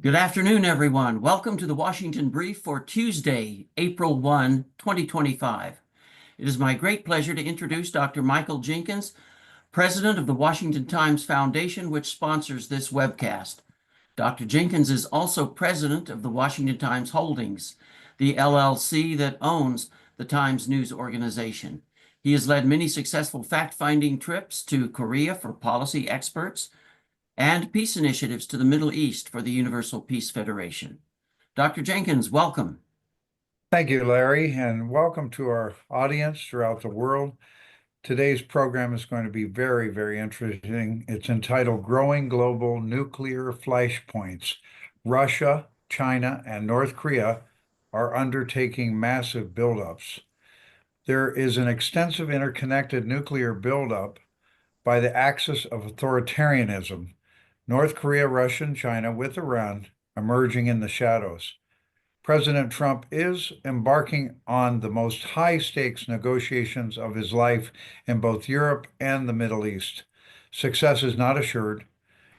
Good afternoon, everyone. Welcome to the Washington Brief for Tuesday, April 1, 2025. It is my great pleasure to introduce Dr. Michael Jenkins, President of the Washington Times Foundation, which sponsors this webcast. Dr. Jenkins is also President of the Washington Times Holdings, the LLC that owns the Times News organization. He has led many successful fact-finding trips to Korea for policy experts and peace initiatives to the Middle East for the Universal Peace Federation. Dr. Jenkins, welcome. Thank you, Larry, and welcome to our audience throughout the world. Today's program is going to be very, very interesting. It's entitled Growing Global Nuclear Flashpoints. Russia, China, and North Korea are undertaking massive buildups. There is an extensive interconnected nuclear buildup by the axis of authoritarianism. North Korea, Russia, and China with Iran emerging in the shadows. President Trump is embarking on the most high-stakes negotiations of his life in both Europe and the Middle East. Success is not assured.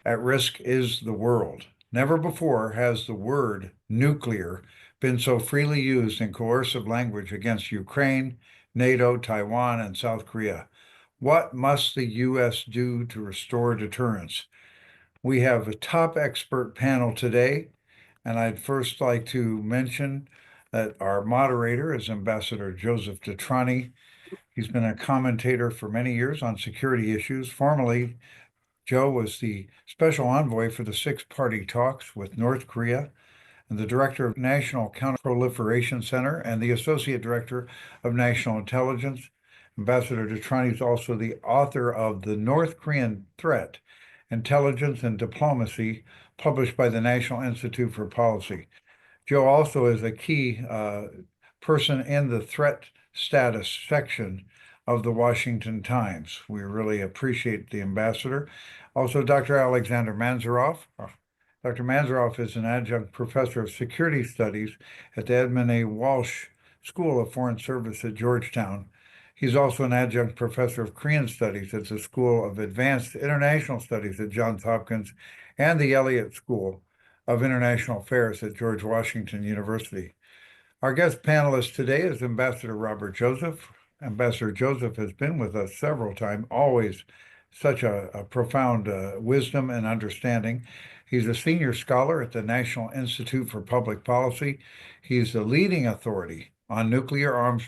At risk is the world. Never before has the word nuclear been so freely used in coercive language against Ukraine, NATO, Taiwan, and South Korea. What must the U.S. do to restore deterrence? We have a top expert panel today, and I'd first like to mention that our moderator is Ambassador Joseph DeTrani. He's been a commentator for many years on security issues. Formerly, Joe was the special envoy for the six-party talks with North Korea and the director of National Counterproliferation Center and the associate director of national intelligence. Ambassador DeTrani is also the author of The North Korean Threat: Intelligence and Diplomacy, published by the National Institute for Policy. Joe also is a key person in the threat status section of the Washington Times. We really appreciate the ambassador. Also, Dr. Alexander Mansourov. Dr. Mansourov is an adjunct professor of security studies at the Edmund A. Walsh School of Foreign Service at Georgetown. He's also an adjunct professor of Korean Studies at the School of Advanced International Studies at Johns Hopkins and the Elliott School of International Affairs at George Washington University. Our guest panelist today is Ambassador Robert Joseph. Ambassador Joseph has been with us several times, always such a profound wisdom and understanding. He's a senior scholar at the National Institute for Public Policy. He's the leading authority on nuclear arms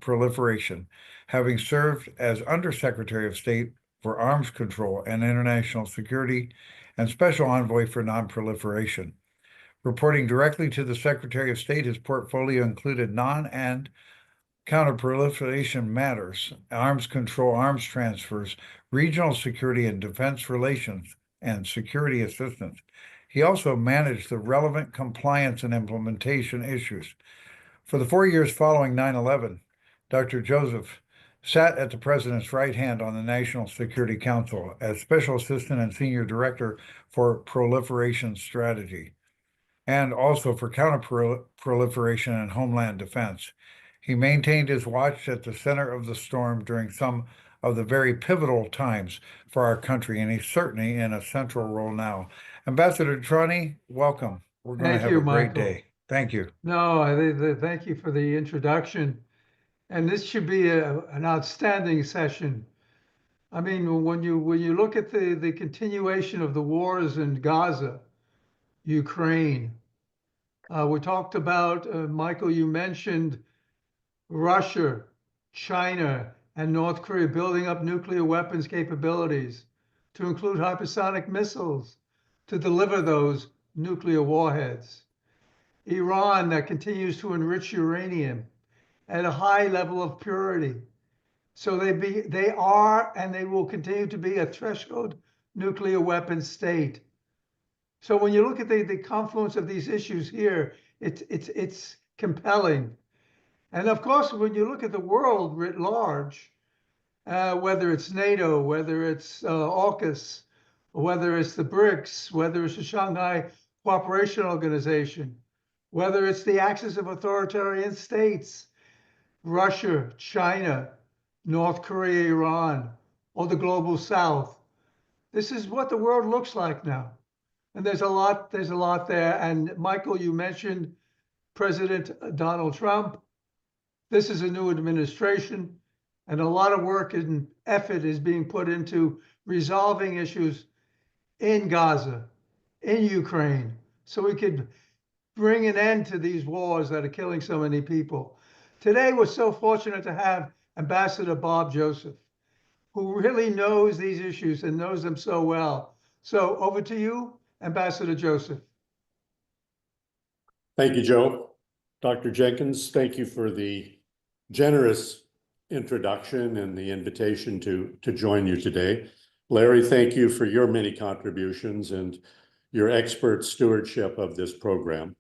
proliferation, having served as Undersecretary of State for Arms Control and International Security and Special Envoy for Non-Proliferation. Reporting directly to the Secretary of State, his portfolio included non- and counterproliferation matters, arms control, arms transfers, regional security and defense relations, and security assistance. He also managed the relevant compliance and implementation issues. For the 4 years following 9/11, Dr. Joseph sat at the president's right hand on the National Security Council as Special Assistant and Senior Director for Proliferation Strategy, and also for Counterproliferation and Homeland Defense. He maintained his watch at the center of the storm during some of the very pivotal times for our country, and he's certainly in a central role now. Ambassador DeTrani, welcome. We're going to have a great day. Thank you. No, thank you for the introduction. And this should be an outstanding session. I mean, when you look at the continuation of the wars in Gaza, Ukraine, we talked about, Michael, you mentioned Russia, China, and North Korea building up nuclear weapons capabilities to include hypersonic missiles to deliver those nuclear warheads. Iran that continues to enrich uranium at a high level of purity. So they are and they will continue to be a threshold nuclear weapons state. So when you look at the confluence of these issues here, it's compelling. And of course, when you look at the world writ large, whether it's NATO, whether it's AUKUS, whether it's the BRICS, whether it's the Shanghai Cooperation Organization, whether it's the axis of authoritarian states, Russia, China, North Korea, Iran, or the global South. This is what the world looks like now. And there's a lot there. And Michael, you mentioned President Donald Trump. This is a new administration, and a lot of work and effort is being put into resolving issues in Gaza, in Ukraine, so we could bring an end to these wars that are killing so many people. Today, we're so fortunate to have Ambassador Bob Joseph, who really knows these issues and knows them so well. So over to you, Ambassador Joseph. Thank you, Joe. Dr. Jenkins, thank you for the generous introduction and the invitation to join you today. Larry, thank you for your many contributions and your expert stewardship of this program.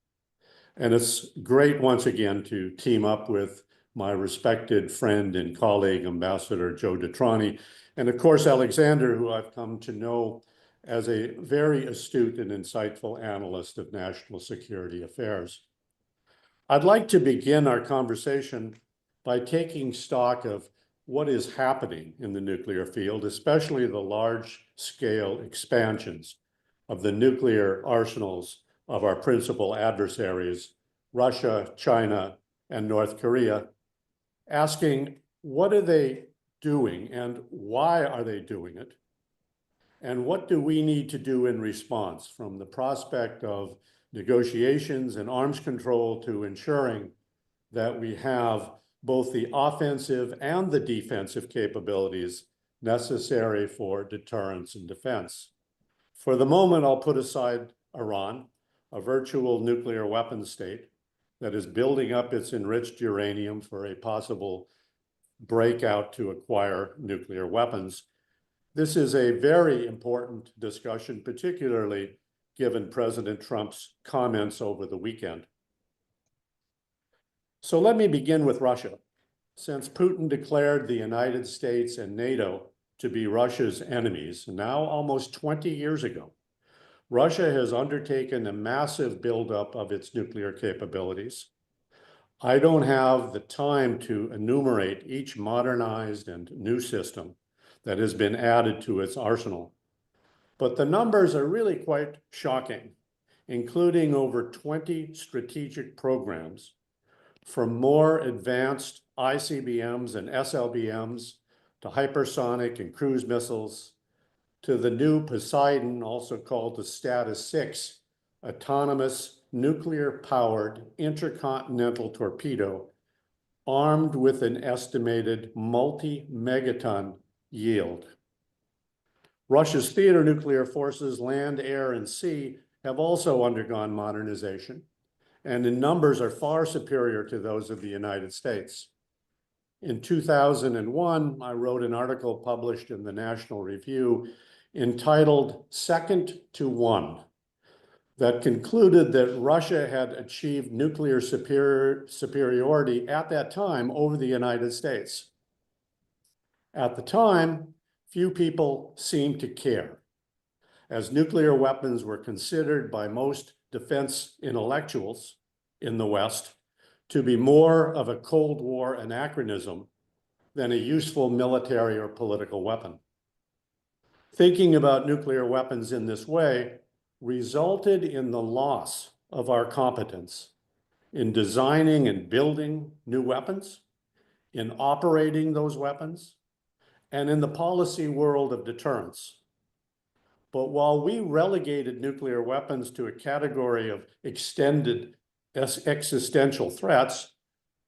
And it's great once again to team up with my respected friend and colleague, Ambassador Joe DeTrani, and of course, Alexander, who I've come to know as a very astute and insightful analyst of national security affairs. I'd like to begin our conversation by taking stock of what is happening in the nuclear field, especially the large-scale expansions of the nuclear arsenals of our principal adversaries, Russia, China, and North Korea, asking what are they doing and why are they doing it? And what do we need to do in response, from the prospect of negotiations and arms control to ensuring that we have both the offensive and the defensive capabilities necessary for deterrence and defense. For the moment, I'll put aside Iran, a virtual nuclear weapons state that is building up its enriched uranium for a possible breakout to acquire nuclear weapons. This is a very important discussion, particularly given President Trump's comments over the weekend. So let me begin with Russia. Since Putin declared the United States and NATO to be Russia's enemies, now almost 20 years ago, Russia has undertaken a massive buildup of its nuclear capabilities. I don't have the time to enumerate each modernized and new system that has been added to its arsenal, but the numbers are really quite shocking, including over 20 strategic programs, from more advanced ICBMs and SLBMs to hypersonic and cruise missiles, to the new Poseidon, also called the Status 6, autonomous nuclear-powered intercontinental torpedo armed with an estimated multi-megaton yield. Russia's theater nuclear forces, land, air, and sea, have also undergone modernization, and in numbers are far superior to those of the United States. In 2001, I wrote an article published in the National Review entitled "Second to One," that concluded that Russia had achieved nuclear superiority at that time over the United States. At the time, few people seemed to care, as nuclear weapons were considered by most defense intellectuals in the West to be more of a Cold War anachronism than a useful military or political weapon. Thinking about nuclear weapons in this way resulted in the loss of our competence in designing and building new weapons, in operating those weapons, and in the policy world of deterrence. But while we relegated nuclear weapons to a category of extended existential threats,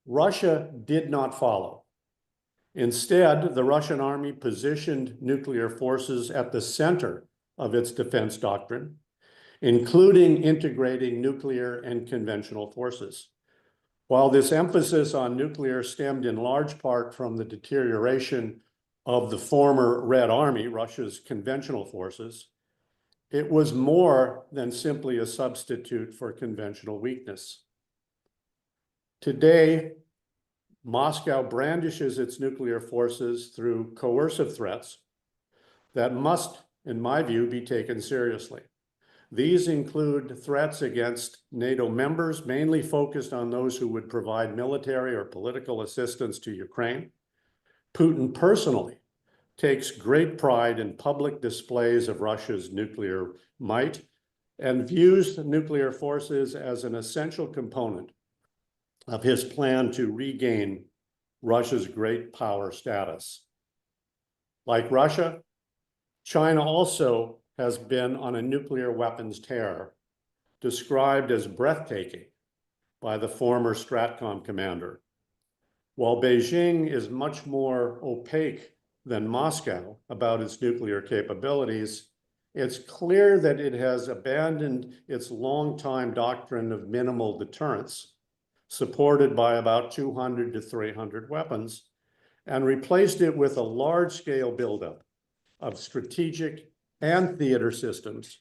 Russia did not follow. Instead, the Russian army positioned nuclear forces at the center of its defense doctrine, including integrating nuclear and conventional forces. While this emphasis on nuclear stemmed in large part from the deterioration of the former Red Army, Russia's conventional forces, it was more than simply a substitute for conventional weakness. Today, Moscow brandishes its nuclear forces through coercive threats that must, in my view, be taken seriously. These include threats against NATO members, mainly focused on those who would provide military or political assistance to Ukraine. Putin personally takes great pride in public displays of Russia's nuclear might, and views nuclear forces as an essential component of his plan to regain Russia's great power status. Like Russia, China also has been on a nuclear weapons tear, described as breathtaking by the former STRATCOM commander. While Beijing is much more opaque than Moscow about its nuclear capabilities, it's clear that it has abandoned its long-time doctrine of minimal deterrence, supported by about 200 to 300 weapons, and replaced it with a large-scale buildup of strategic and theater systems,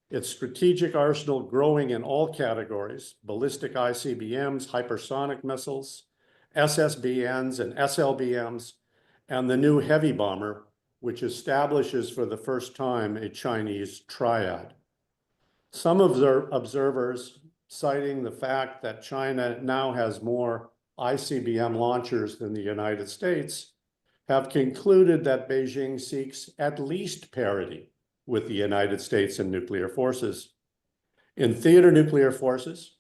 its strategic arsenal growing in all categories: ballistic ICBMs, hypersonic missiles, SSBNs and SLBMs, and the new heavy bomber, which establishes for the first time a Chinese triad. Some observers, citing the fact that China now has more ICBM launchers than the United States, have concluded that Beijing seeks at least parity with the United States in nuclear forces. In theater nuclear forces,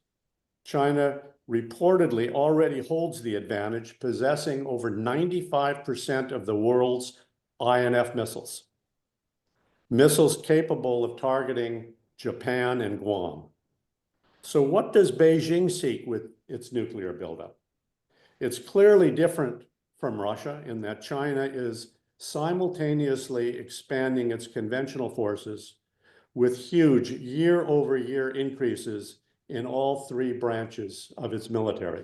China reportedly already holds the advantage, possessing over 95% of the world's INF missiles, missiles capable of targeting Japan and Guam. So what does Beijing seek with its nuclear buildup? It's clearly different from Russia in that China is simultaneously expanding its conventional forces with huge year-over-year increases in all three branches of its military.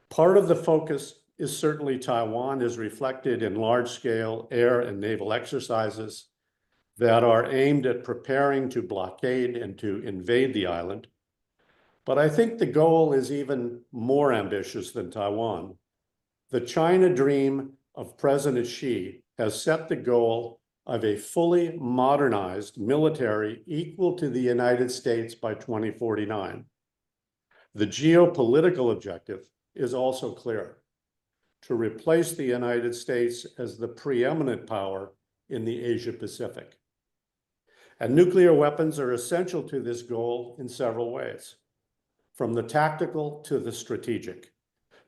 Part of the focus is certainly Taiwan, as reflected in large-scale air and naval exercises that are aimed at preparing to blockade and to invade the island. But I think the goal is even more ambitious than Taiwan. The China dream of President Xi has set the goal of a fully modernized military equal to the United States by 2049. The geopolitical objective is also clear: to replace the United States as the preeminent power in the Asia-Pacific. And nuclear weapons are essential to this goal in several ways, from the tactical to the strategic.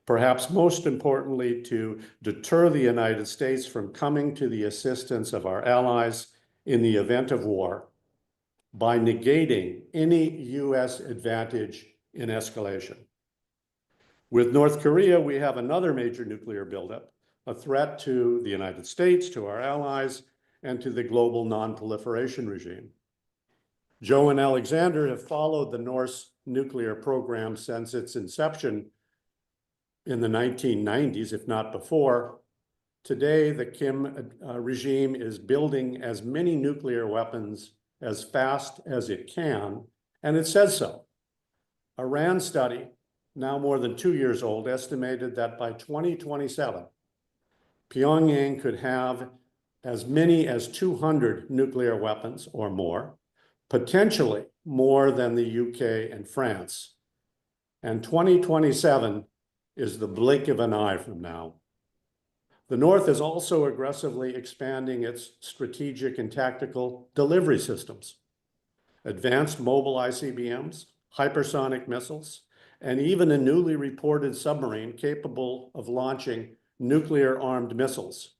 Perhaps most importantly, to deter the United States from coming to the assistance of our allies in the event of war by negating any US advantage in escalation. With North Korea, we have another major nuclear buildup, a threat to the United States, to our allies, and to the global non-proliferation regime. Joe and Alexander have followed the Norse nuclear program since its inception in the 1990s, if not before. Today, the Kim regime is building as many nuclear weapons as fast as it can, and it says so. A RAND study, now more than 2 years old, estimated that by 2027, Pyongyang could have as many as 200 nuclear weapons or more, potentially more than the UK and France. And 2027 is the blink of an eye from now. The North is also aggressively expanding its strategic and tactical delivery systems. Advanced mobile ICBMs, hypersonic missiles, and even a newly reported submarine capable of launching nuclear-armed missiles,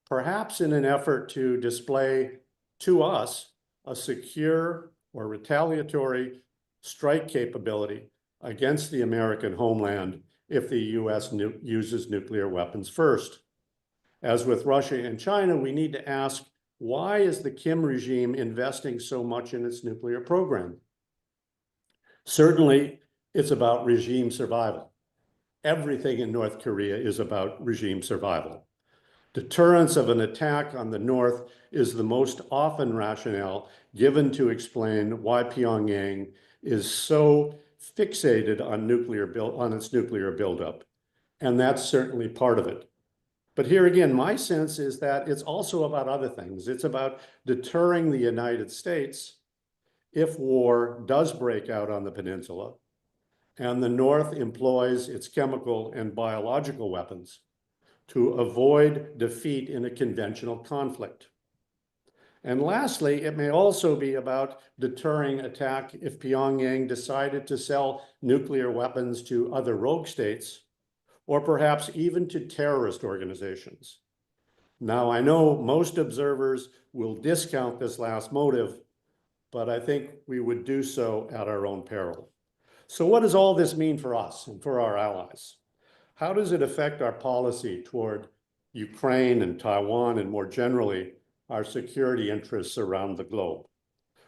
perhaps in an effort to display to us a secure or retaliatory strike capability against the American homeland if the US uses nuclear weapons first. As with Russia and China, we need to ask, why is the Kim regime investing so much in its nuclear program? Certainly, it's about regime survival. Everything in North Korea is about regime survival. Deterrence of an attack on the North is the most often rationale given to explain why Pyongyang is so fixated on its nuclear buildup. And that's certainly part of it. But here again, my sense is that it's also about other things. It's about deterring the United States if war does break out on the peninsula and the North employs its chemical and biological weapons to avoid defeat in a conventional conflict. And lastly, it may also be about deterring attack if Pyongyang decided to sell nuclear weapons to other rogue states, or perhaps even to terrorist organizations. Now, I know most observers will discount this last motive, but I think we would do so at our own peril. So what does all this mean for us and for our allies? How does it affect our policy toward Ukraine and Taiwan, and more generally, our security interests around the globe?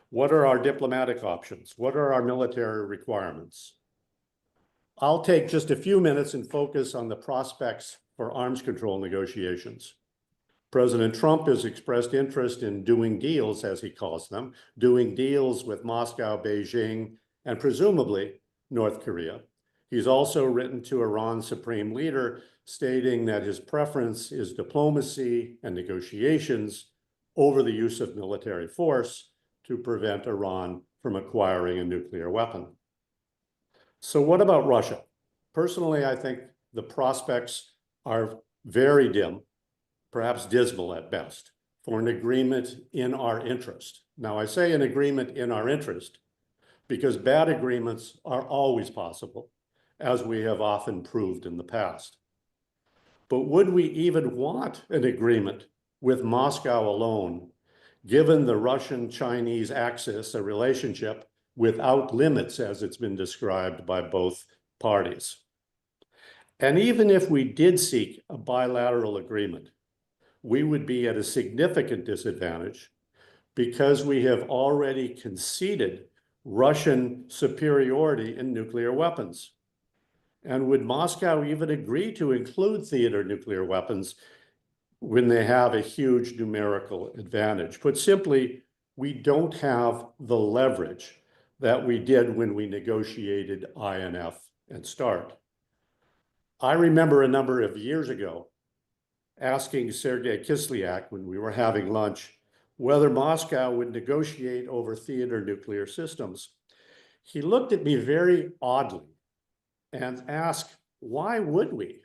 What are our diplomatic options? What are our military requirements? I'll take just a few minutes and focus on the prospects for arms control negotiations. President Trump has expressed interest in doing deals, as he calls them, doing deals with Moscow, Beijing, and presumably North Korea. He's also written to Iran's supreme leader, stating that his preference is diplomacy and negotiations over the use of military force to prevent Iran from acquiring a nuclear weapon. So what about Russia? Personally, I think the prospects are very dim, perhaps dismal at best, for an agreement in our interest. Now, I say an agreement in our interest because bad agreements are always possible, as we have often proved in the past. But would we even want an agreement with Moscow alone, given the Russian-Chinese axis, a relationship without limits, as it's been described by both parties? And even if we did seek a bilateral agreement, we would be at a significant disadvantage because we have already conceded Russian superiority in nuclear weapons. And would Moscow even agree to include theater nuclear weapons when they have a huge numerical advantage? Put simply, we don't have the leverage that we did when we negotiated INF and START. I remember a number of years ago asking Sergei Kislyak, when we were having lunch, whether Moscow would negotiate over theater nuclear systems. He looked at me very oddly and asked, why would we?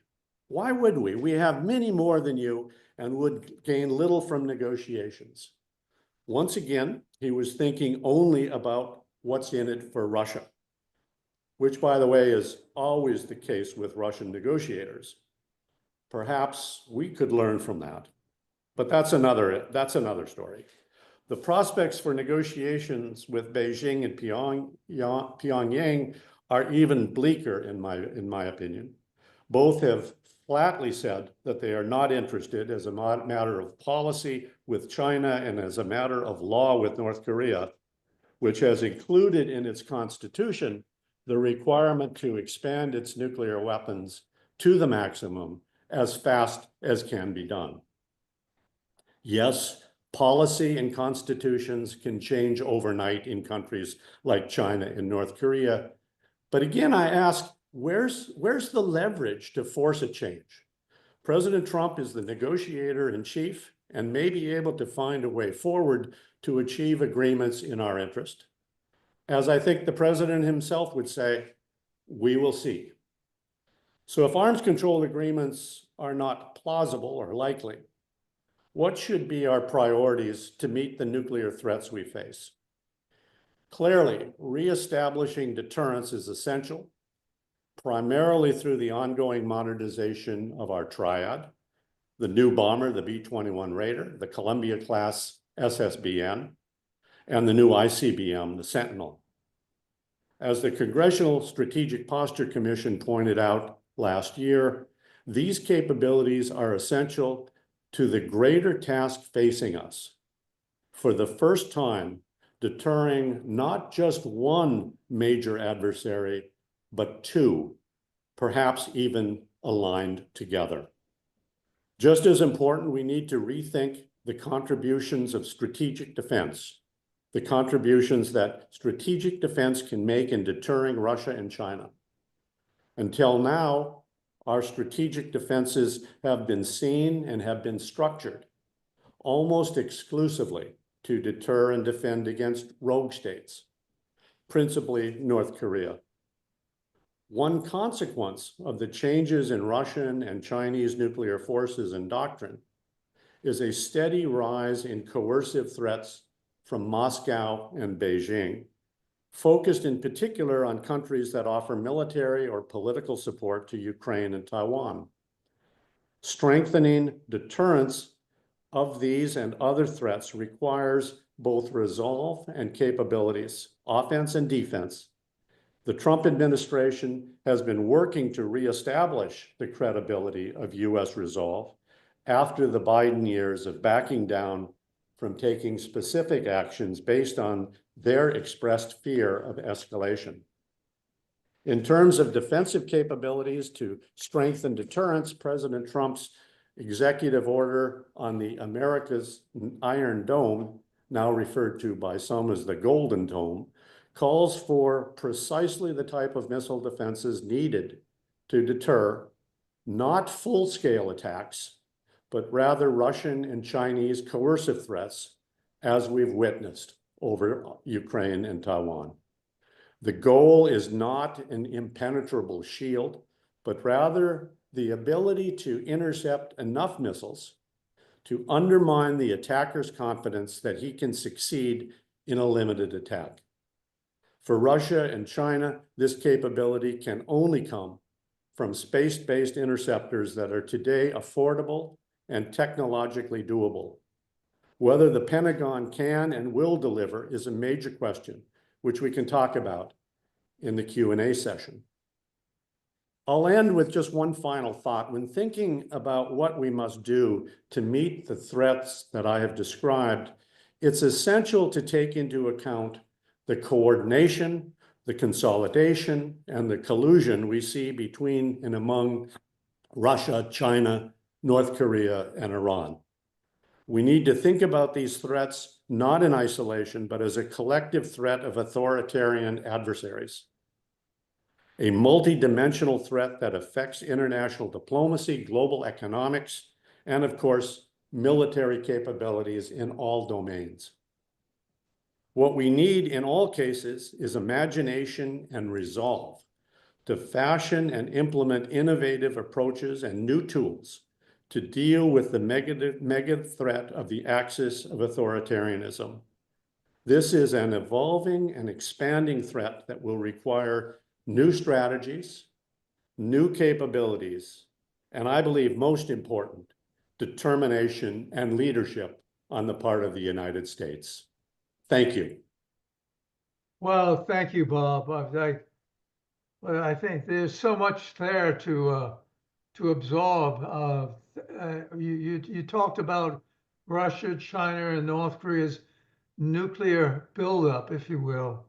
Why would we? We have many more than you and would gain little from negotiations. Once again, he was thinking only about what's in it for Russia, which, by the way, is always the case with Russian negotiators. Perhaps we could learn from that, but that's another story. The prospects for negotiations with Beijing and Pyongyang are even bleaker in my opinion. Both have flatly said that they are not interested as a matter of policy with China and as a matter of law with North Korea, which has included in its constitution the requirement to expand its nuclear weapons to the maximum as fast as can be done. Yes, policy and constitutions can change overnight in countries like China and North Korea. But again, I ask, where's the leverage to force a change? President Trump is the negotiator in chief and may be able to find a way forward to achieve agreements in our interest. As I think the president himself would say, we will see. So if arms control agreements are not plausible or likely, what should be our priorities to meet the nuclear threats we face? Clearly, reestablishing deterrence is essential, primarily through the ongoing modernization of our triad, the new bomber, the B-21 Raider, the Columbia-class SSBN, and the new ICBM, the Sentinel. As the Congressional Strategic Posture Commission pointed out last year, these capabilities are essential to the greater task facing us. For the first time, deterring not just one major adversary, but two, perhaps even aligned together. Just as important, we need to rethink the contributions of strategic defense, the contributions that strategic defense can make in deterring Russia and China. Until now, our strategic defenses have been seen and have been structured almost exclusively to deter and defend against rogue states, principally North Korea. One consequence of the changes in Russian and Chinese nuclear forces and doctrine is a steady rise in coercive threats from Moscow and Beijing, focused in particular on countries that offer military or political support to Ukraine and Taiwan. Strengthening deterrence of these and other threats requires both resolve and capabilities, offense and defense. The Trump administration has been working to reestablish the credibility of US resolve after the Biden years of backing down from taking specific actions based on their expressed fear of escalation. In terms of defensive capabilities to strengthen deterrence, President Trump's executive order on the America's Iron Dome, now referred to by some as the Golden Dome, calls for precisely the type of missile defenses needed to deter not full-scale attacks, but rather Russian and Chinese coercive threats, as we've witnessed over Ukraine and Taiwan. The goal is not an impenetrable shield, but rather the ability to intercept enough missiles to undermine the attacker's confidence that he can succeed in a limited attack. For Russia and China, this capability can only come from space-based interceptors that are today affordable and technologically doable. Whether the Pentagon can and will deliver is a major question, which we can talk about in the Q&A session. I'll end with just one final thought. When thinking about what we must do to meet the threats that I have described, it's essential to take into account the coordination, the consolidation, and the collusion we see between and among Russia, China, North Korea, and Iran. We need to think about these threats not in isolation, but as a collective threat of authoritarian adversaries. A multidimensional threat that affects international diplomacy, global economics, and of course, military capabilities in all domains. What we need in all cases is imagination and resolve to fashion and implement innovative approaches and new tools to deal with the mega threat of the axis of authoritarianism. This is an evolving and expanding threat that will require new strategies, new capabilities, and I believe most important, determination and leadership on the part of the United States. Thank you. Well, thank you, Bob. I think there's so much there to absorb. You talked about Russia, China, and North Korea's nuclear buildup, if you will.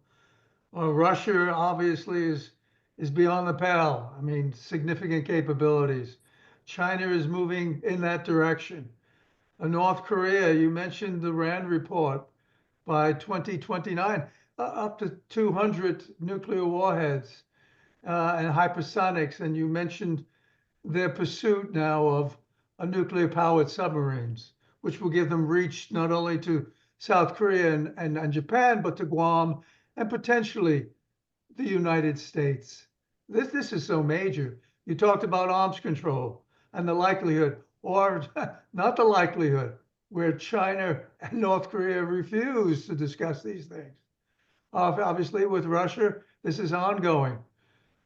Russia obviously is beyond the pale. I mean, significant capabilities. China is moving in that direction. North Korea, you mentioned the RAND report, by 2029, up to 200 nuclear warheads and hypersonics. And you mentioned their pursuit now of nuclear-powered submarines, which will give them reach not only to South Korea and Japan, but to Guam and potentially the United States. This is so major. You talked about arms control and the likelihood, or not the likelihood, where China and North Korea refuse to discuss these things. Obviously, with Russia, this is ongoing,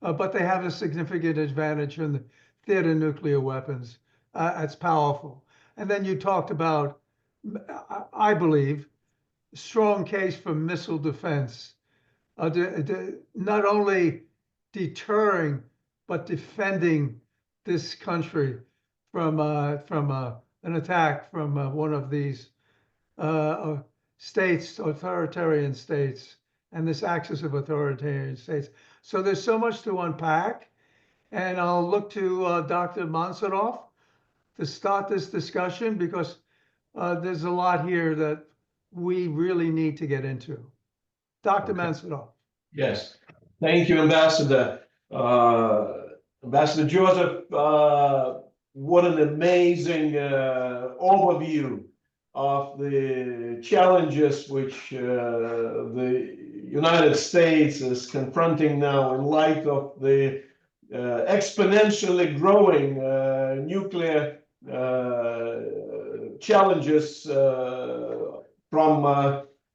but they have a significant advantage in the theater nuclear weapons. It's powerful. And then you talked about, I believe, strong case for missile defense, not only deterring, but defending this country from an attack from one of these states, authoritarian states, and this axis of authoritarian states. So there's so much to unpack, and I'll look to Dr. Mansourov to start this discussion, because there's a lot here that we really need to get into. Dr. Mansourov. Yes, thank you, Ambassador. Ambassador Joseph, what an amazing overview of the challenges which the United States is confronting now in light of the exponentially growing nuclear challenges from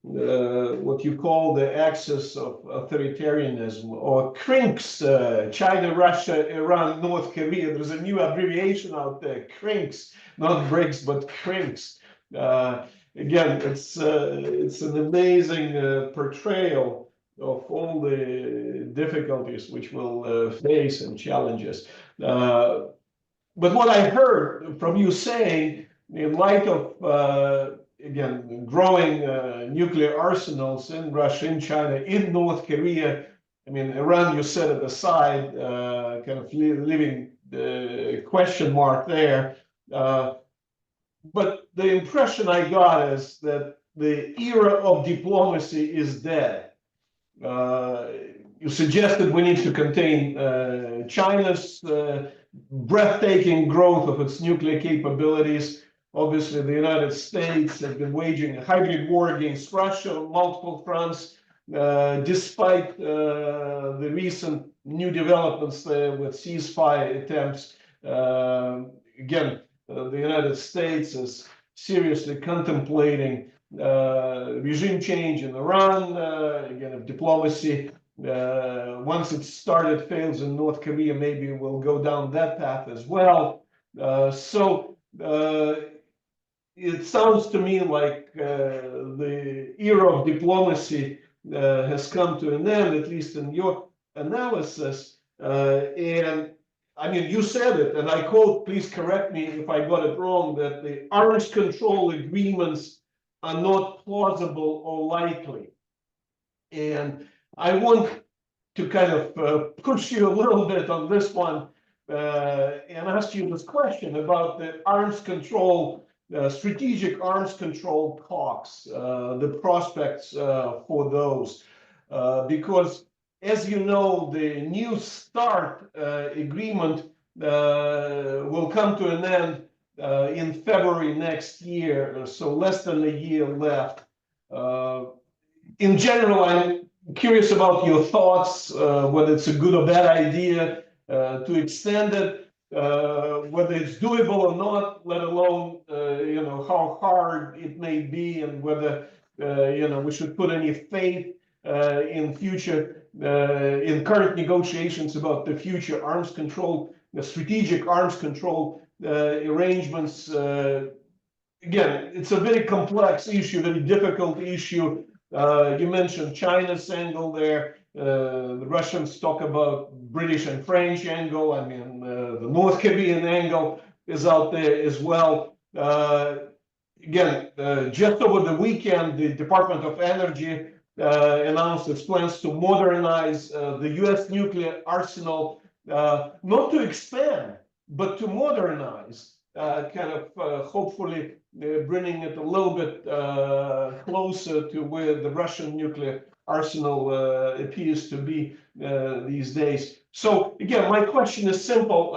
what you call the axis of authoritarianism, or CRINCS, China, Russia, Iran, North Korea. There's a new abbreviation out there, CRINCS, not BRICS, but CRINCS. Again, it's an amazing portrayal of all the difficulties which we'll face and challenges. But what I heard from you saying, in light of again, growing nuclear arsenals in Russia, in China, in North Korea. I mean, Iran, you set it aside, kind of leaving the question mark there. But the impression I got is that the era of diplomacy is dead. You suggested we need to contain China's breathtaking growth of its nuclear capabilities. Obviously, the United States has been waging a hybrid war against Russia on multiple fronts, despite the recent new developments there with ceasefire attempts. Again, the United States is seriously contemplating regime change in Iran. Again, if diplomacy, once it started, fails in North Korea, maybe we'll go down that path as well. It sounds to me like the era of diplomacy has come to an end, at least in your analysis. And I mean, you said it, and I quote, please correct me if I got it wrong, that the arms control agreements are not plausible or likely. And I want to kind of push you a little bit on this one and ask you this question about the arms control, strategic arms control talks, the prospects for those. Because as you know, the New START agreement will come to an end in February next year, so less than a year left. In general, I'm curious about your thoughts, whether it's a good or bad idea to extend it, whether it's doable or not, let alone you know, how hard it may be, and whether you know, we should put any faith in future, in current negotiations about the future arms control, the strategic arms control arrangements. Again, it's a very complex issue, very difficult issue. You mentioned China's angle there. The Russians talk about British and French angle. I mean, the North Korean angle is out there as well. Again, just over the weekend, the Department of Energy announced its plans to modernize the US nuclear arsenal, not to expand, but to modernize, kind of hopefully bringing it a little bit closer to where the Russian nuclear arsenal appears to be these days. So again, my question is simple.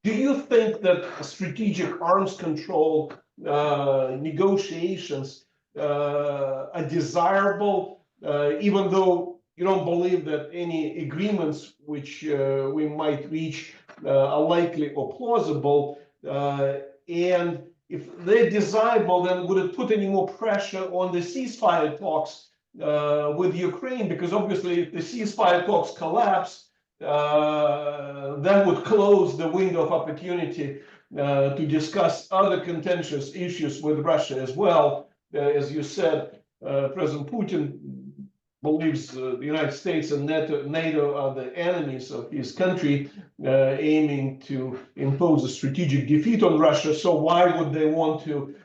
Do you think that strategic arms control negotiations are desirable, even though you don't believe that any agreements which we might reach are likely or plausible? And if they're desirable, then would it put any more pressure on the ceasefire talks with Ukraine? Because obviously, if the ceasefire talks collapse, that would close the window of opportunity to discuss other contentious issues with Russia as well. As you said, President Putin believes the United States and NATO are the enemies of his country, aiming to impose a strategic defeat on Russia. So why would they want to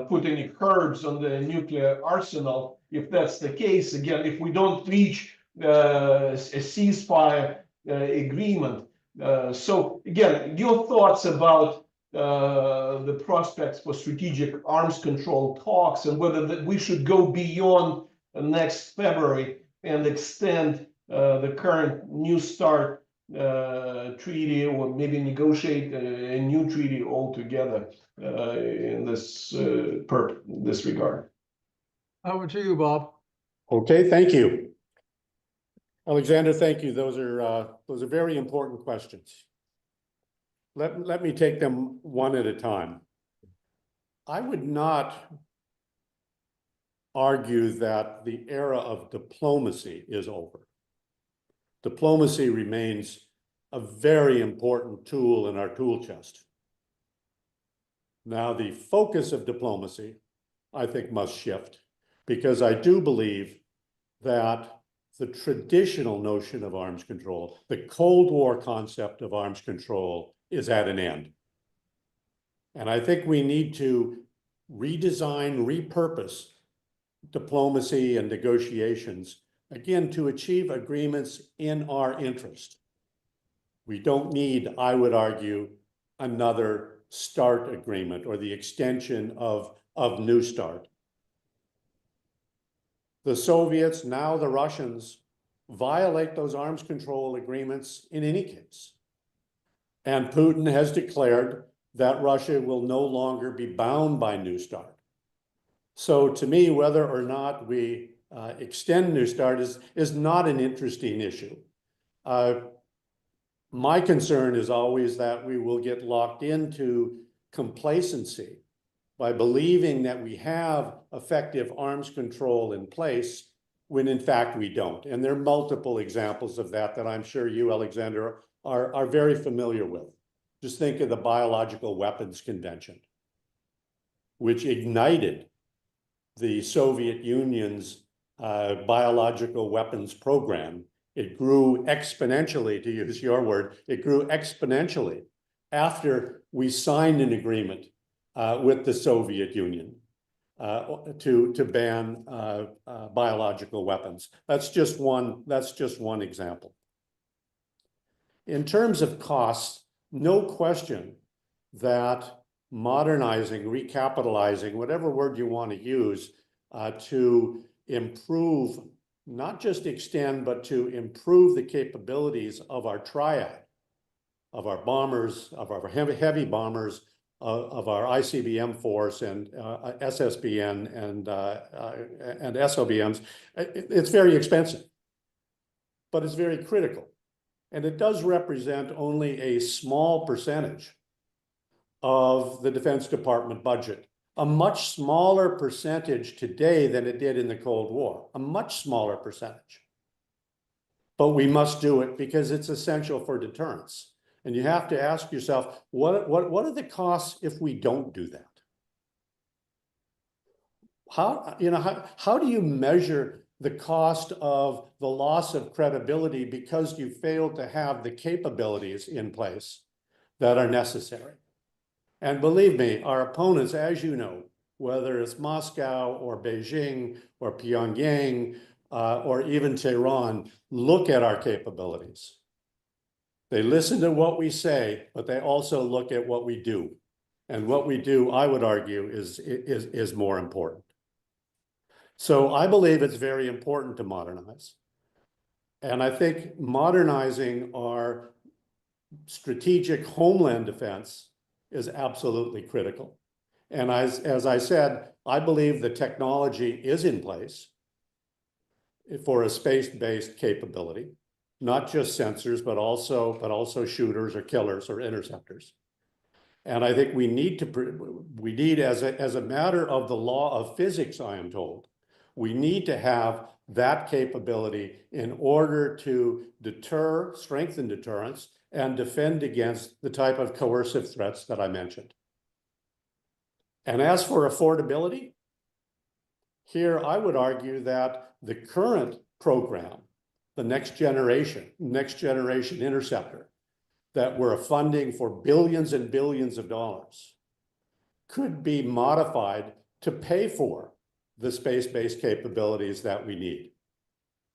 put any curbs on the nuclear arsenal if that's the case? Again, if we don't reach a ceasefire agreement. So again, your thoughts about the prospects for strategic arms control talks, and whether we should go beyond next February and extend the current New START treaty, or maybe negotiate a new treaty altogether in this regard. Over to you, Bob. Okay, thank you. Alexander, thank you. Those are very important questions. Let me take them one at a time. I would not argue that the era of diplomacy is over. Diplomacy remains a very important tool in our tool chest. Now, the focus of diplomacy, I think, must shift, because I do believe that the traditional notion of arms control, the Cold War concept of arms control, is at an end. And I think we need to redesign, repurpose diplomacy and negotiations, again, to achieve agreements in our interest. We don't need, I would argue, another START agreement or the extension of New START. The Soviets, now the Russians, violate those arms control agreements in any case. And Putin has declared that Russia will no longer be bound by New START. So to me, whether or not we extend New START is not an interesting issue. My concern is always that we will get locked into complacency by believing that we have effective arms control in place when in fact we don't. And there are multiple examples of that I'm sure you, Alexander, are very familiar with. Just think of the Biological Weapons Convention, which ignited the Soviet Union's biological weapons program. It grew exponentially, to use your word, it grew exponentially after we signed an agreement with the Soviet Union to ban biological weapons. That's just one example. In terms of costs, no question that modernizing, recapitalizing, whatever word you want to use, to improve, not just extend, but to improve the capabilities of our triad, of our bombers, of our heavy bombers, of our ICBM force and SSBN and SOBMs. It's very expensive, but it's very critical. And it does represent only a small percentage of the Defense Department budget, a much smaller percentage today than it did in the Cold War, a much smaller percentage. But we must do it because it's essential for deterrence. And you have to ask yourself, what are the costs if we don't do that? How do you measure the cost of the loss of credibility because you failed to have the capabilities in place that are necessary? And believe me, our opponents, as you know, whether it's Moscow or Beijing or Pyongyang or even Tehran, look at our capabilities. They listen to what we say, but they also look at what we do. And what we do, I would argue, is more important. So I believe it's very important to modernize. And I think modernizing our strategic homeland defense is absolutely critical. And as I said, I believe the technology is in place for a space-based capability, not just sensors, but also shooters or killers or interceptors. And I think we need as a matter of the law of physics, I am told, we need to have that capability in order to deter, strengthen deterrence, and defend against the type of coercive threats that I mentioned. And as for affordability, here I would argue that the current program, the next generation interceptor, that we're funding for billions and billions of dollars, could be modified to pay for the space-based capabilities that we need.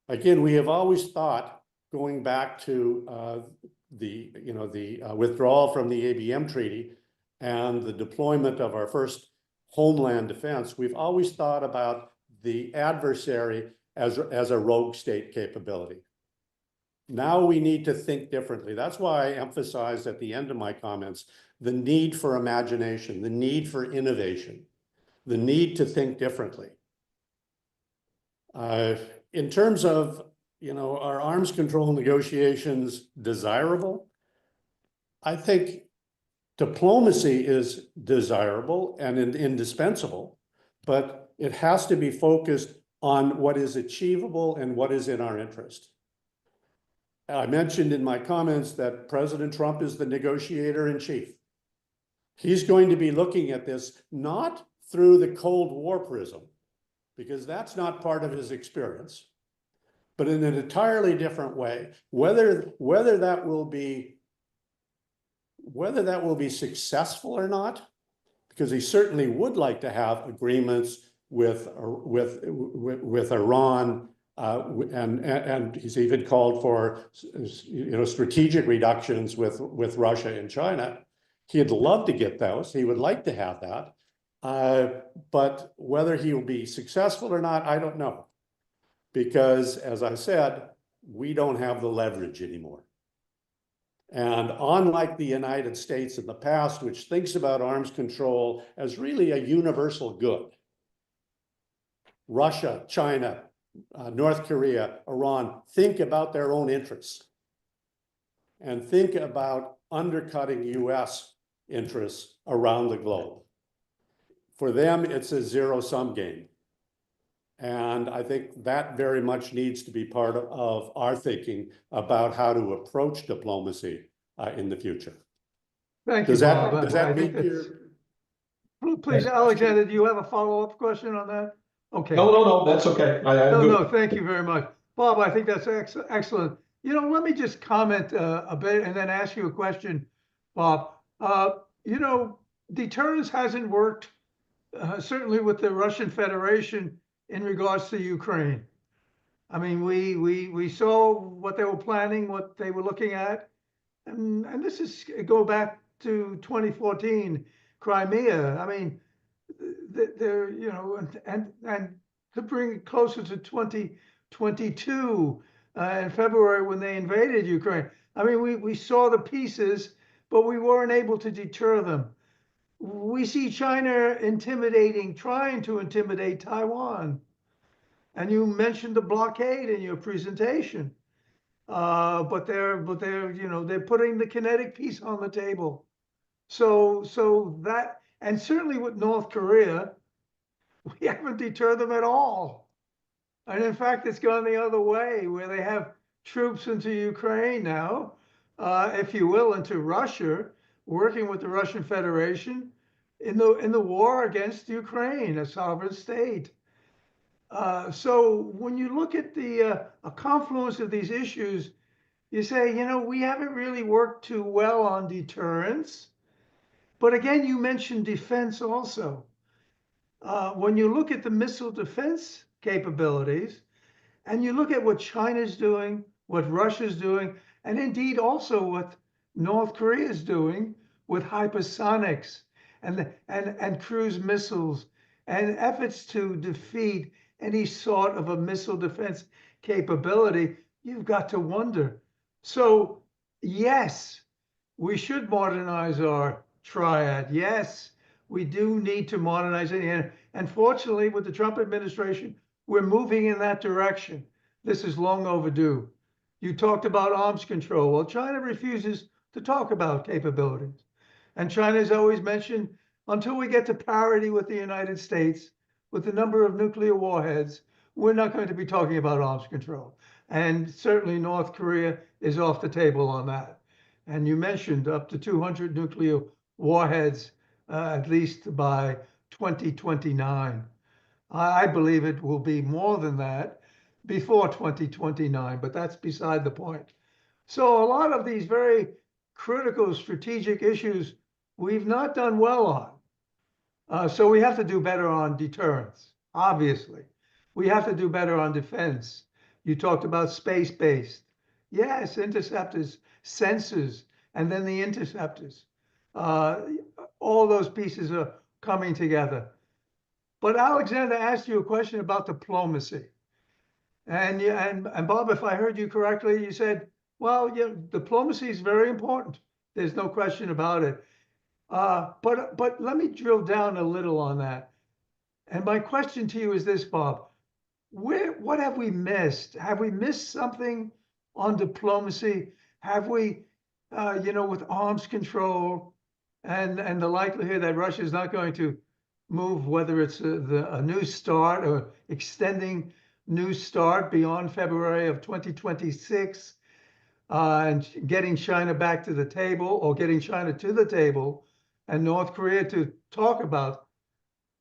Again, we have always thought, going back to the withdrawal from the ABM treaty and the deployment of our first homeland defense, we've always thought about the adversary as a rogue state capability. Now we need to think differently. That's why I emphasized at the end of my comments the need for imagination, the need for innovation, the need to think differently. In terms of, are arms control negotiations desirable? I think Diplomacy is desirable and indispensable, but it has to be focused on what is achievable and what is in our interest. I mentioned in my comments that President Trump is the negotiator in chief. He's going to be looking at this not through the Cold War prism, because that's not part of his experience, but in an entirely different way. Whether that will be successful or not, because he certainly would like to have agreements with Iran, and he's even called for strategic reductions with Russia and China. He'd love to get those. He would like to have that. But whether he will be successful or not, I don't know. Because, as I said, we don't have the leverage anymore. And unlike the United States in the past, which thinks about arms control as really a universal good, Russia, China, North Korea, Iran think about their own interests and think about undercutting US interests around the globe. For them, it's a zero-sum game. And I think that very much needs to be part of our thinking about how to approach diplomacy in the future. Thank you, Bob. Does that I think meet that's- your... Please, Alexander, do you have a follow-up question on that? Okay. No, that's okay. I'm good. No, thank you very much. Bob, I think that's excellent. Let me just comment a bit and then ask you a question, Bob. Deterrence hasn't worked, certainly with the Russian Federation in regards to Ukraine. I mean, we saw what they were planning, what they were looking at, and this is go back to 2014, Crimea. I mean, they're and to bring it closer to 2022 in February when they invaded Ukraine. I mean, we saw the pieces, but we weren't able to deter them. We see China trying to intimidate Taiwan. And you mentioned the blockade in your presentation. But they're putting the kinetic piece on the table. So that, and certainly with North Korea, we haven't deterred them at all. And in fact, it's gone the other way, where they have troops into Ukraine now, if you will, into Russia, working with the Russian Federation in the war against Ukraine, a sovereign state. So when you look at a confluence of these issues, you say, we haven't really worked too well on deterrence. But again, you mentioned defense also. When you look at the missile defense capabilities, and you look at what China's doing, what Russia's doing, and indeed also what North Korea is doing with hypersonics and cruise missiles and efforts to defeat any sort of a missile defense capability, you've got to wonder. So yes, we should modernize our triad. Yes, we do need to modernize it. And fortunately, with the Trump administration, we're moving in that direction. This is long overdue. You talked about arms control. Well, China refuses to talk about capabilities. And China's always mentioned, until we get to parity with the United States, with the number of nuclear warheads, we're not going to be talking about arms control. And certainly North Korea is off the table on that. And you mentioned up to 200 nuclear warheads, at least by 2029. I believe it will be more than that before 2029, but that's beside the point. So a lot of these very critical strategic issues we've not done well on. So we have to do better on deterrence, obviously. We have to do better on defense. You talked about space-based. Yes, interceptors, sensors, and then the interceptors. All those pieces are coming together. But Alexander asked you a question about diplomacy. And Bob, if I heard you correctly, you said, well, yeah, diplomacy is very important. There's no question about it. But let me drill down a little on that. And my question to you is this, Bob. What have we missed? Have we missed something on diplomacy? Have we, with arms control and the likelihood that Russia is not going to move, whether it's a new start or extending new start beyond February of 2026, and getting China back to the table, or getting China to the table and North Korea to talk about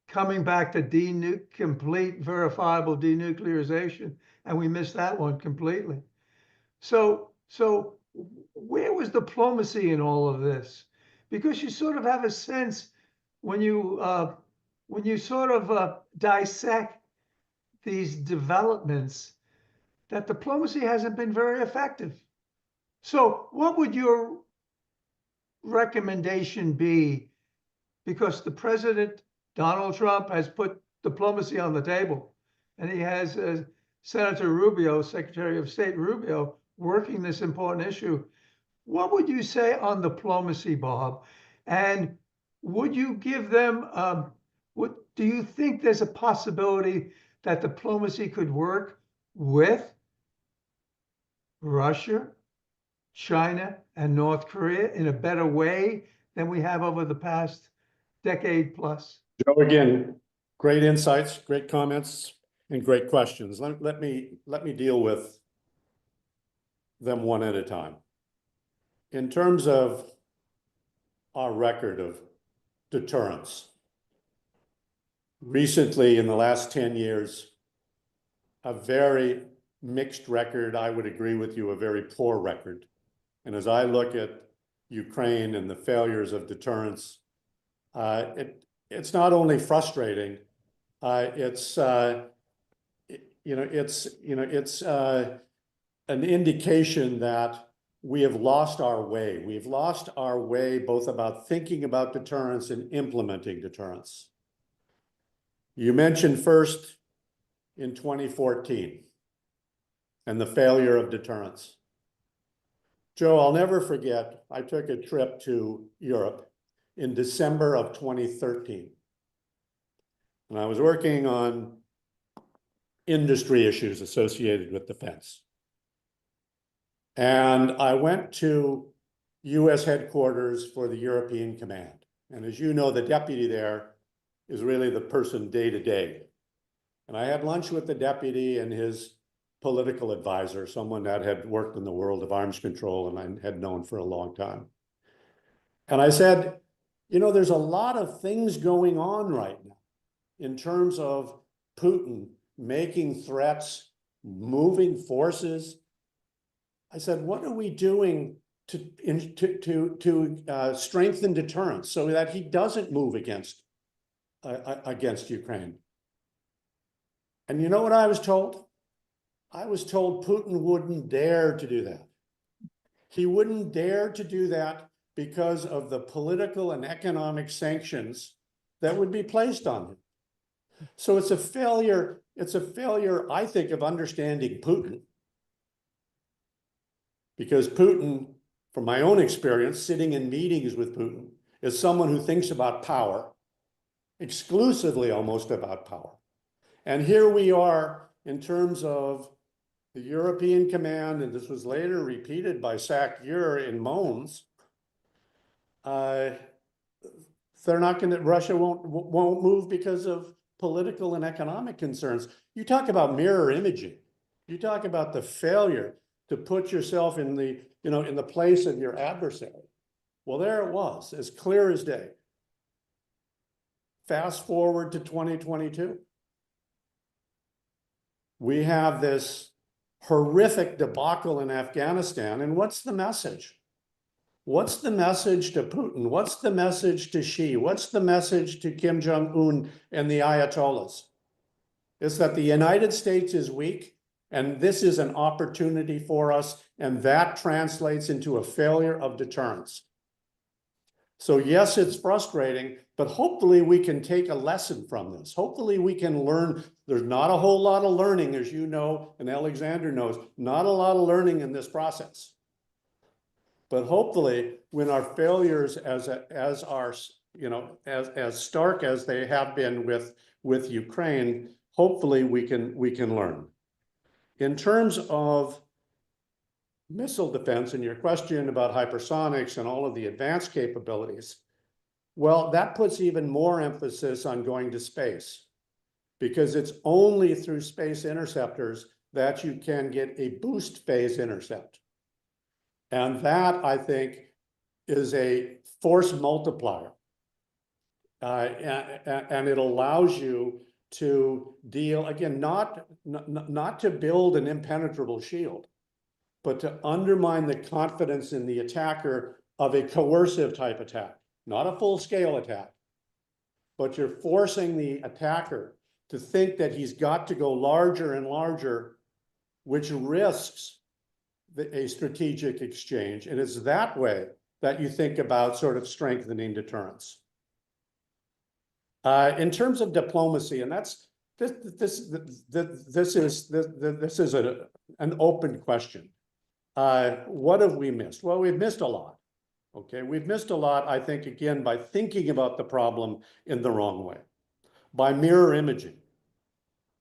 coming back to complete verifiable denuclearization. And we missed that one completely. So where was diplomacy in all of this? Because you sort of have a sense when you sort of dissect these developments that diplomacy hasn't been very effective. So what would your recommendation be? Because the president, Donald Trump, has put diplomacy on the table, and he has Senator Rubio, Secretary of State Rubio, working this important issue. What would you say on diplomacy, Bob? And would you give them, do you think there's a possibility that diplomacy could work with Russia, China, and North Korea in a better way than we have over the past decade plus? Joe, again, great insights, great comments, and great questions. Let me deal with them one at a time. In terms of our record of deterrence, recently in the last 10 years, a very mixed record. I would agree with you, a very poor record. And as I look at Ukraine and the failures of deterrence, it's not only frustrating, it's an indication that we have lost our way. We've lost our way both about thinking about deterrence and implementing deterrence. You mentioned first in 2014 and the failure of deterrence. Joe, I'll never forget, I took a trip to Europe in December of 2013. And I was working on industry issues associated with defense. And I went to US headquarters for the European Command. And as you know, the deputy there is really the person day to day. And I had lunch with the deputy and his political advisor, someone that had worked in the world of arms control and I had known for a long time. And I said, you know, there's a lot of things going on right now in terms of Putin making threats, moving forces. I said, what are we doing to strengthen deterrence so that he doesn't move against Ukraine? And you know what I was told? I was told Putin wouldn't dare to do that. He wouldn't dare to do that because of the political and economic sanctions that would be placed on him. So it's a failure, I think, of understanding Putin. Because Putin, from my own experience, sitting in meetings with Putin, is someone who thinks about power, exclusively almost about power. And here we are in terms of the European Command, and this was later repeated by SAC-EUR in Mons. Russia won't move because of political and economic concerns. You talk about mirror imaging. You talk about the failure to put yourself in the, in the place of your adversary. Well, there it was, as clear as day. Fast forward to 2022. We have this horrific debacle in Afghanistan, and what's the message? What's the message to Putin? What's the message to Xi? What's the message to Kim Jong-un and the Ayatollahs? It's that the United States is weak, and this is an opportunity for us, and that translates into a failure of deterrence. So yes, it's frustrating, but hopefully we can take a lesson from this. Hopefully we can learn. There's not a whole lot of learning, as you know, and Alexander knows, not a lot of learning in this process. But hopefully when our failures as stark as they have been with Ukraine, hopefully we can learn. In terms of missile defense and your question about hypersonics and all of the advanced capabilities, Well, that puts even more emphasis on going to space, because it's only through space interceptors that you can get a boost phase intercept. And that, I think, is a force multiplier. And it allows you to deal, again, not to build an impenetrable shield, but to undermine the confidence in the attacker of a coercive type attack, not a full-scale attack, but you're forcing the attacker to think that he's got to go larger and larger, which risks a strategic exchange. And it's that way that you think about sort of strengthening deterrence. In terms of diplomacy, and this is an open question. What have we missed? Well, we've missed a lot. Okay, we've missed a lot, I think, again, by thinking about the problem in the wrong way, by mirror imaging,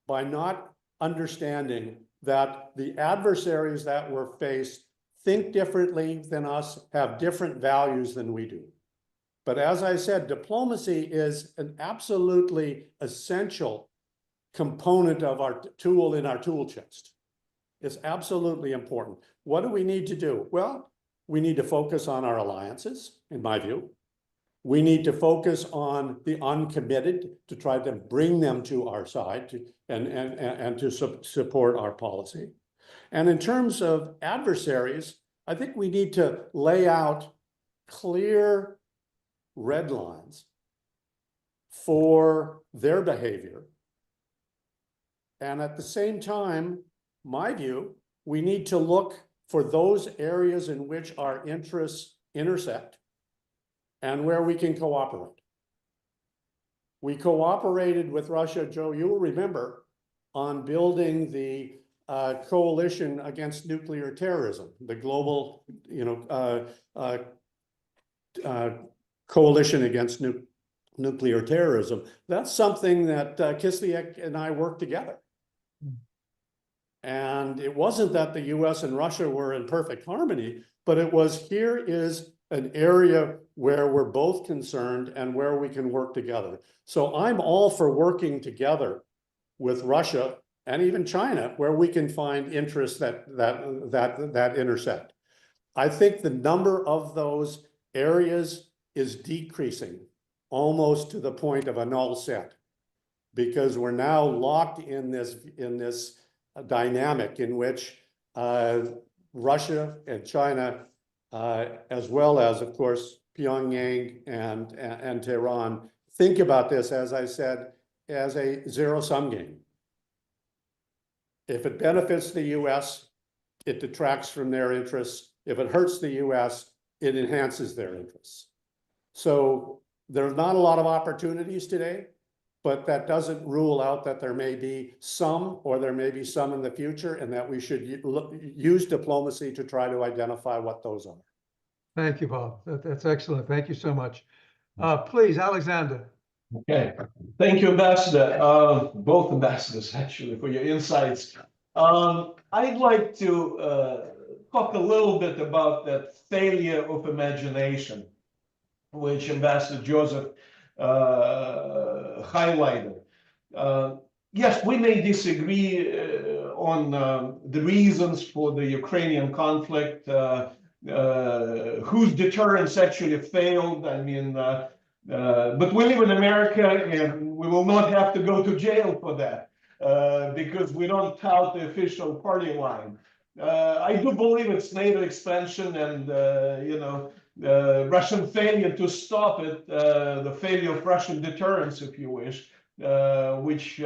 by not understanding that the adversaries that we're faced think differently than us, have different values than we do. But as I said, diplomacy is an absolutely essential component of our tool in our tool chest. It's absolutely important. What do we need to do? Well, we need to focus on our alliances, in my view. We need to focus on the uncommitted to try to bring them to our side and to support our policy. And in terms of adversaries, I think we need to lay out clear red lines for their behavior. And at the same time, my view, we need to look for those areas in which our interests intersect and where we can cooperate. We cooperated with Russia, Joe, you will remember, on building the coalition against nuclear terrorism, the global, coalition against nuclear terrorism. That's something that Kislyak and I worked together. And it wasn't that the US and Russia were in perfect harmony, but it was, here is an area where we're both concerned and where we can work together. So I'm all for working together with Russia and even China, where we can find interests that intersect. I think the number of those areas is decreasing almost to the point of a null set, because we're now locked in this dynamic in which Russia and China, as well as, of course, Pyongyang and Tehran, think about this, as I said, as a zero-sum game. If it benefits the US, it detracts from their interests. If it hurts the US, it enhances their interests. So there's not a lot of opportunities today, but that doesn't rule out that there may be some, or there may be some in the future, and that we should use diplomacy to try to identify what those are. Thank you, Bob. That's excellent. Thank you so much. Please, Alexander. Okay, thank you, Ambassador. Both ambassadors, actually, for your insights. I'd like to talk a little bit about that failure of imagination, which Ambassador Joseph highlighted. Yes, we may disagree on the reasons for the Ukrainian conflict, whose deterrence actually failed. I mean, but we live in America, and we will not have to go to jail for that, because we don't tout the official party line. I do believe it's NATO expansion and, Russian failure to stop it, the failure of Russian deterrence, if you wish, which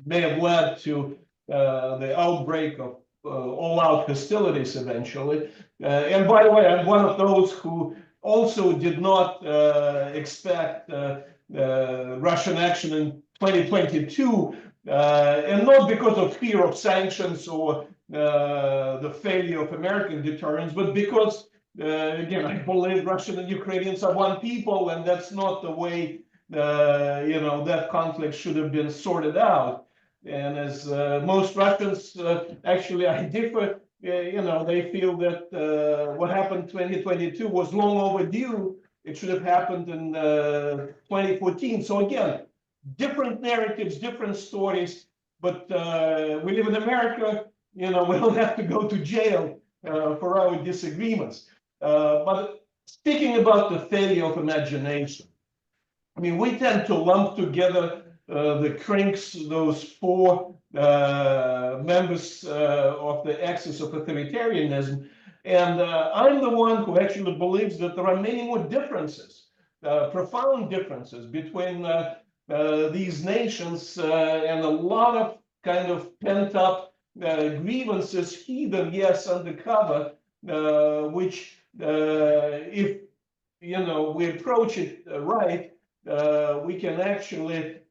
may have led to the outbreak of all-out hostilities eventually. And by the way, I'm one of those who also did not expect Russian action in 2022, and not because of fear of sanctions or the failure of American deterrence, but because, again, I believe Russian and Ukrainians are one people, and that's not the way that conflict should have been sorted out. And as most Russians, actually, I differ. They feel that what happened in 2022 was long overdue, It should have happened in 2014. So again, different narratives, different stories, but we live in America, we don't have to go to jail for our disagreements. But speaking about the failure of imagination, I mean, we tend to lump together the cranks, those four members of the axis of authoritarianism. And I'm the one who actually believes that there are many more differences, profound differences between these nations and a lot of kind of pent up grievances, hidden, yes, undercover, which if we approach it right, we can actually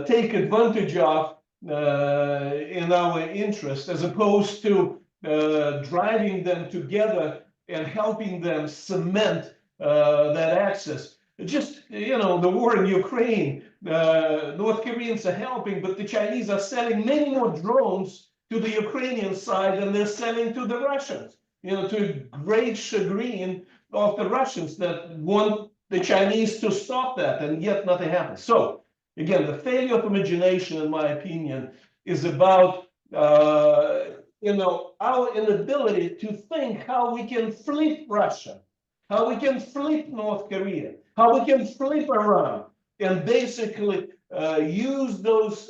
take advantage of in our interest, as opposed to driving them together and helping them cement that axis. Just, the war in Ukraine, North Koreans are helping, but the Chinese are selling many more drones to the Ukrainian side than they're selling to the Russians, to great chagrin of the Russians that want the Chinese to stop that, and yet nothing happens. So again, the failure of imagination, in my opinion, is about our inability to think how we can flip Russia, how we can flip North Korea, how we can flip Iran, and basically use those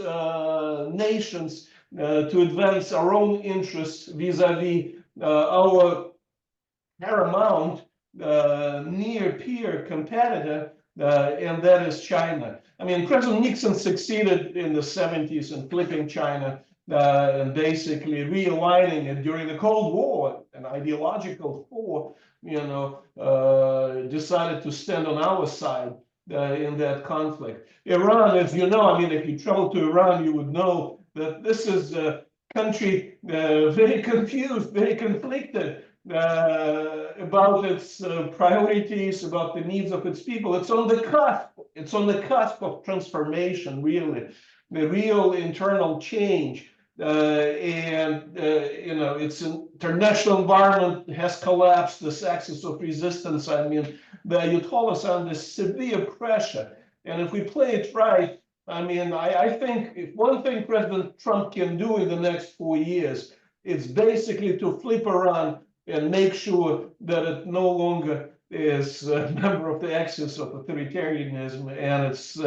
nations to advance our own interests vis-a-vis our paramount near peer competitor, and that is China. I mean, President Nixon succeeded in the 70s in flipping China and basically realigning it during the Cold War, an ideological war, decided to stand on our side in that conflict. Iran, as you know, I mean, if you travel to Iran, you would know that this is a country very confused, very conflicted about its priorities, about the needs of its people. It's on the cusp. It's on the cusp of transformation, really, the real internal change. Its international environment has collapsed. This axis of resistance, I mean, the Ayatollahs are under severe pressure. And if we play it right, I mean, I think if one thing President Trump can do in the next 4 years, it's basically to flip Iran and make sure that it no longer is a member of the axis of authoritarianism, and it's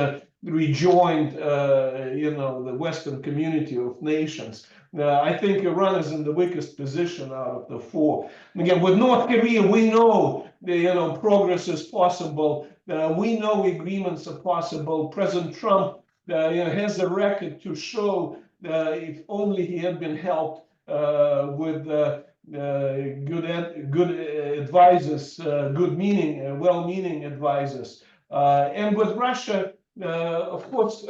rejoined, the Western community of nations. I think Iran is in the weakest position out of the four. Again, with North Korea, we know progress is possible. We know agreements are possible. President Trump has a record to show if only he had been helped with good advisors, well-meaning advisors. And with Russia, of course,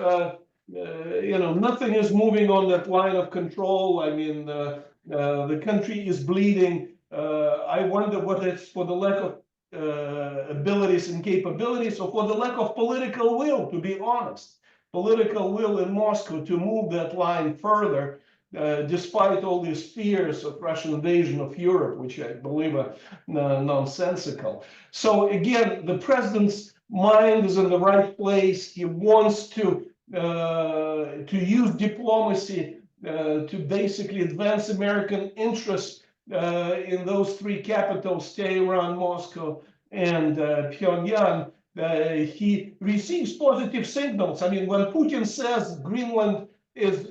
nothing is moving on that line of control. I mean, the country is bleeding. I wonder whether it's for the lack of abilities and capabilities, or for the lack of political will, to be honest. Political will in Moscow to move that line further, despite all these fears of Russian invasion of Europe, which I believe are nonsensical. So again, the president's mind is in the right place. He wants to use diplomacy to basically advance American interests in those three capitals, Tehran, Moscow, and Pyongyang. He receives positive signals. I mean, when Putin says Greenland is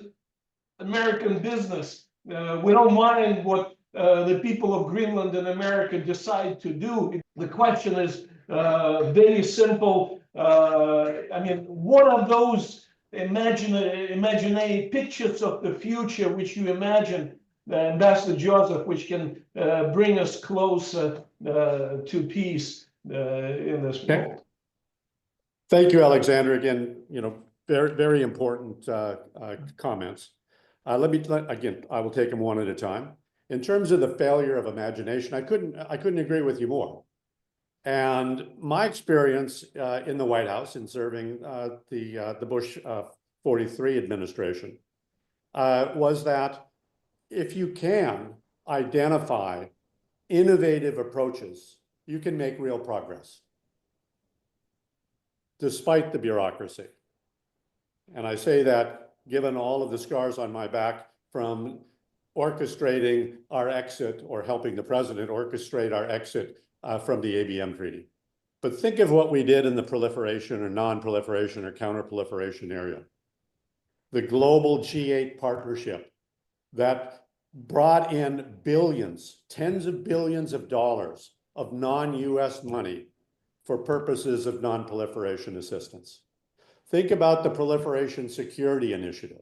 American business, we don't mind what the people of Greenland and America decide to do. The question is very simple. I mean, what are those imaginary pictures of the future which you imagine, Ambassador Joseph, which can bring us closer to peace in this world? Thank you, Alexander. Again, very, very important comments. I will take them one at a time. In terms of the failure of imagination, I couldn't agree with you more. And my experience in the White House in serving the Bush 43 administration was that if you can identify innovative approaches, you can make real progress. despite the bureaucracy. And I say that given all of the scars on my back from orchestrating our exit, or helping the president orchestrate our exit from the ABM treaty. But think of what we did in the proliferation or non-proliferation or counter-proliferation area. The global G8 partnership that brought in billions, tens of billions of dollars of non-US money for purposes of non-proliferation assistance. Think about the Proliferation Security Initiative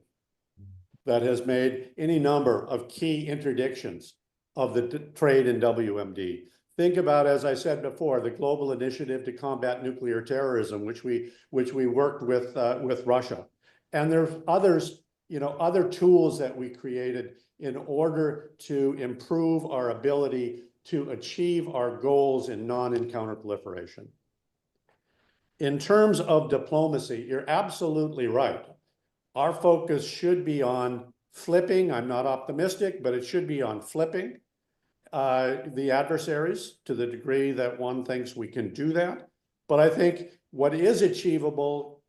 that has made any number of key interdictions of the trade in WMD. Think about, as I said before, the Global Initiative to Combat Nuclear Terrorism, which we worked with Russia. And there's others, other tools that we created in order to improve our ability to achieve our goals in non-encounter proliferation. In terms of diplomacy, you're absolutely right. Our focus should be on flipping. I'm not optimistic, but it should be on flipping the adversaries to the degree that one thinks we can do that. But I think what is achievable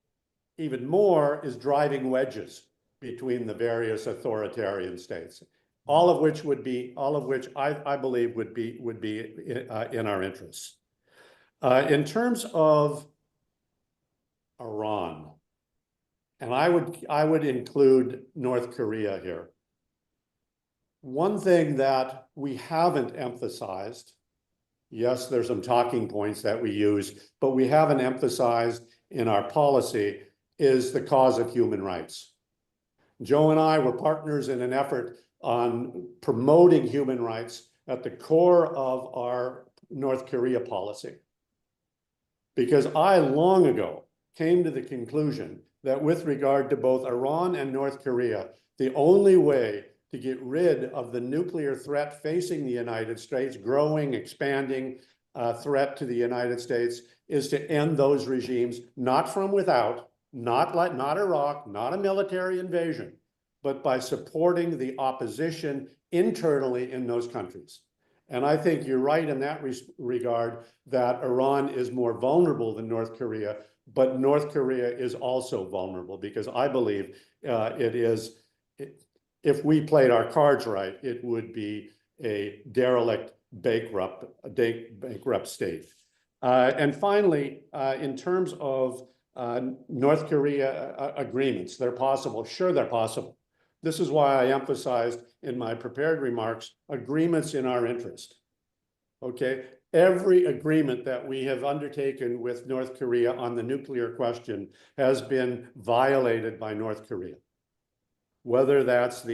even more is driving wedges between the various authoritarian states, all of which I believe would be in our interests. In terms of Iran, and I would include North Korea here. One thing that we haven't emphasized, yes, there's some talking points that we use, but we haven't emphasized in our policy, is the cause of human rights. Joe and I were partners in an effort on promoting human rights at the core of our North Korea policy. Because I long ago came to the conclusion that with regard to both Iran and North Korea, the only way to get rid of the nuclear threat facing the United States, growing, expanding threat to the United States, is to end those regimes, not from without, not Iraq, not a military invasion, but by supporting the opposition internally in those countries. And I think you're right in that regard that Iran is more vulnerable than North Korea, but North Korea is also vulnerable, because I believe if we played our cards right, it would be a derelict, bankrupt state. And finally, in terms of North Korea agreements, they're possible. Sure, they're possible. This is why I emphasized in my prepared remarks, agreements in our interest. Okay, every agreement that we have undertaken with North Korea on the nuclear question has been violated by North Korea. Whether that's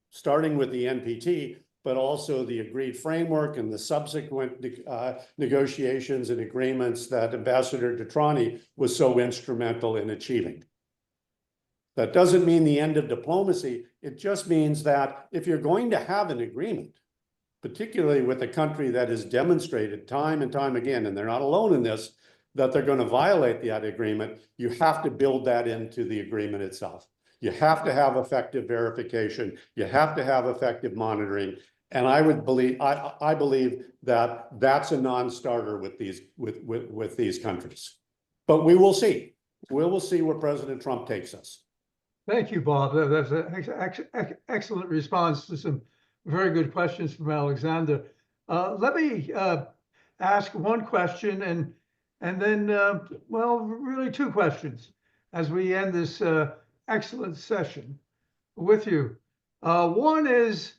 starting with the NPT, but also the agreed framework and the subsequent negotiations and agreements that Ambassador DeTrani was so instrumental in achieving. That doesn't mean the end of diplomacy. It just means that if you're going to have an agreement, particularly with a country that has demonstrated time and time again, and they're not alone in this, that they're going to violate that agreement, you have to build that into the agreement itself. You have to have effective verification. You have to have effective monitoring. And I believe that that's a non-starter with these countries. But we will see. We will see where President Trump takes us. Thank you, Bob. That's an excellent response to some very good questions from Alexander. Let me ask one question and then, well, really two questions as we end this excellent session with you. One is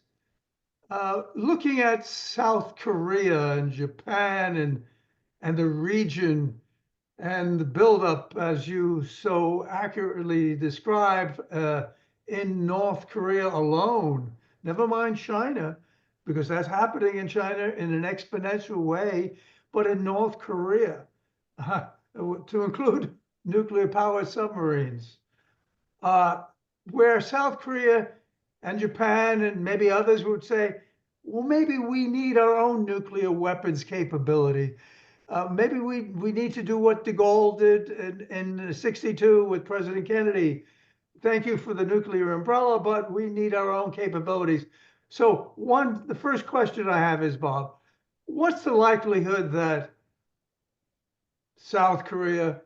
looking at South Korea and Japan and the region and the buildup, as you so accurately described, in North Korea alone. Never mind China, because that's happening in China in an exponential way, but in North Korea, to include nuclear-powered submarines, where South Korea and Japan and maybe others would say, well, maybe we need our own nuclear weapons capability. Maybe we need to do what de Gaulle did in '62 with President Kennedy. Thank you for the nuclear umbrella, but we need our own capabilities. So the first question I have is, Bob, what's the likelihood that South Korea,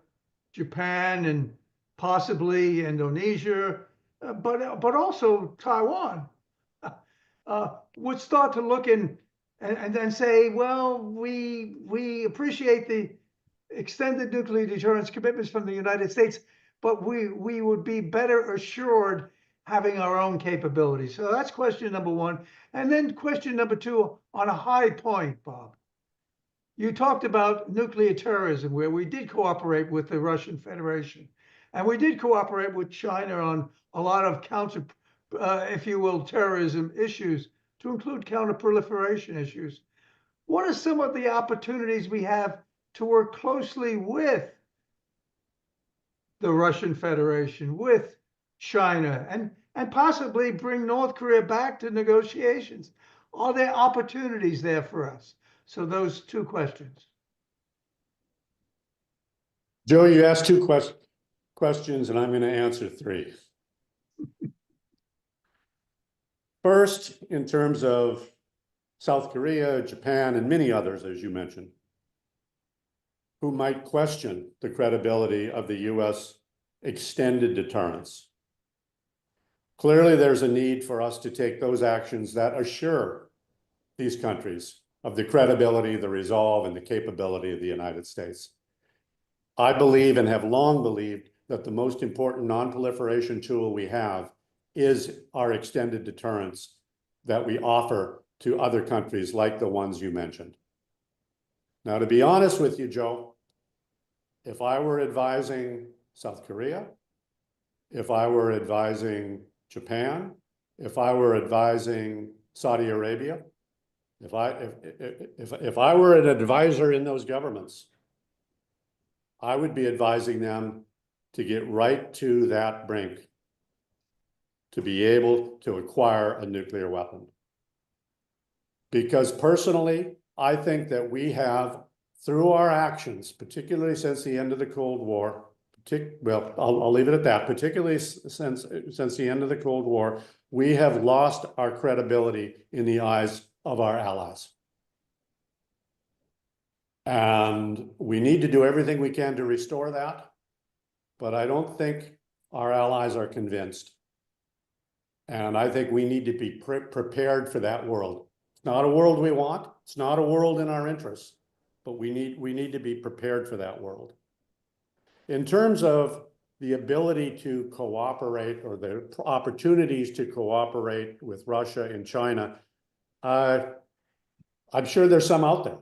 Japan and possibly Indonesia, but also Taiwan, would start to look and then say, well, we appreciate the extended nuclear deterrence commitments from the United States, but we would be better assured having our own capabilities. So that's question number one. And then question number two, on a high point, Bob. You talked about nuclear terrorism, where we did cooperate with the Russian Federation, and we did cooperate with China on a lot of counter, if you will, terrorism issues, to include counter-proliferation issues. What are some of the opportunities we have to work closely with the Russian Federation, with China, and possibly bring North Korea back to negotiations? Are there opportunities there for us? So those two questions. Joe, you asked two questions, and I'm going to answer three. First, in terms of South Korea, Japan, and many others, as you mentioned, who might question the credibility of the U.S. extended deterrence. Clearly, there's a need for us to take those actions that assure these countries of the credibility, the resolve, and the capability of the United States. I believe and have long believed that the most important non-proliferation tool we have is our extended deterrence that we offer to other countries like the ones you mentioned. Now, to be honest with you, Joe, if I were advising South Korea, if I were advising Japan, if I were advising Saudi Arabia, if I were an advisor in those governments, I would be advising them to get right to that brink, to be able to acquire a nuclear weapon. Because personally, I think that we have, through our actions, particularly since the end of the Cold War, well, I'll leave it at that, particularly since the end of the Cold War, we have lost our credibility in the eyes of our allies. And we need to do everything we can to restore that, but I don't think our allies are convinced. And I think we need to be prepared for that world. It's not a world we want, it's not a world in our interests, but we need to be prepared for that world. In terms of the ability to cooperate or the opportunities to cooperate with Russia and China, I'm sure there's some out there.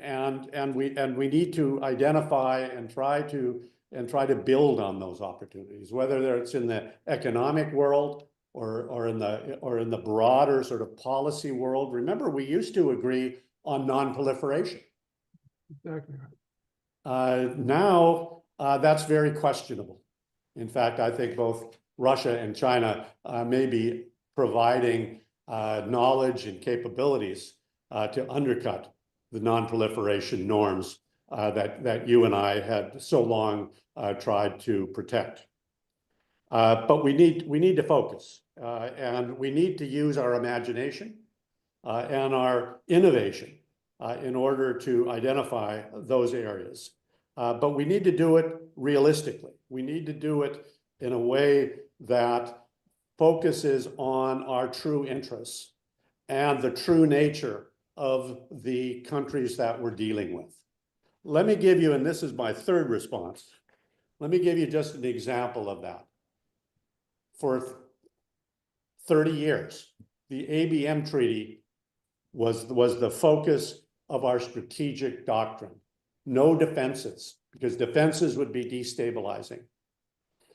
And we need to identify and try to build on those opportunities, whether it's in the economic world or in the broader sort of policy world. Remember, we used to agree on non-proliferation. Exactly. Now that's very questionable. In fact, I think both Russia and China may be providing knowledge and capabilities to undercut the non-proliferation norms that you and I had so long tried to protect. But we need to focus, and we need to use our imagination and our innovation in order to identify those areas. But we need to do it realistically. We need to do it in a way that focuses on our true interests and the true nature of the countries that we're dealing with. Let me give you, and this is my third response, let me give you just an example of that. For 30 years, the ABM Treaty was the focus of our strategic doctrine. No defenses, because defenses would be destabilizing.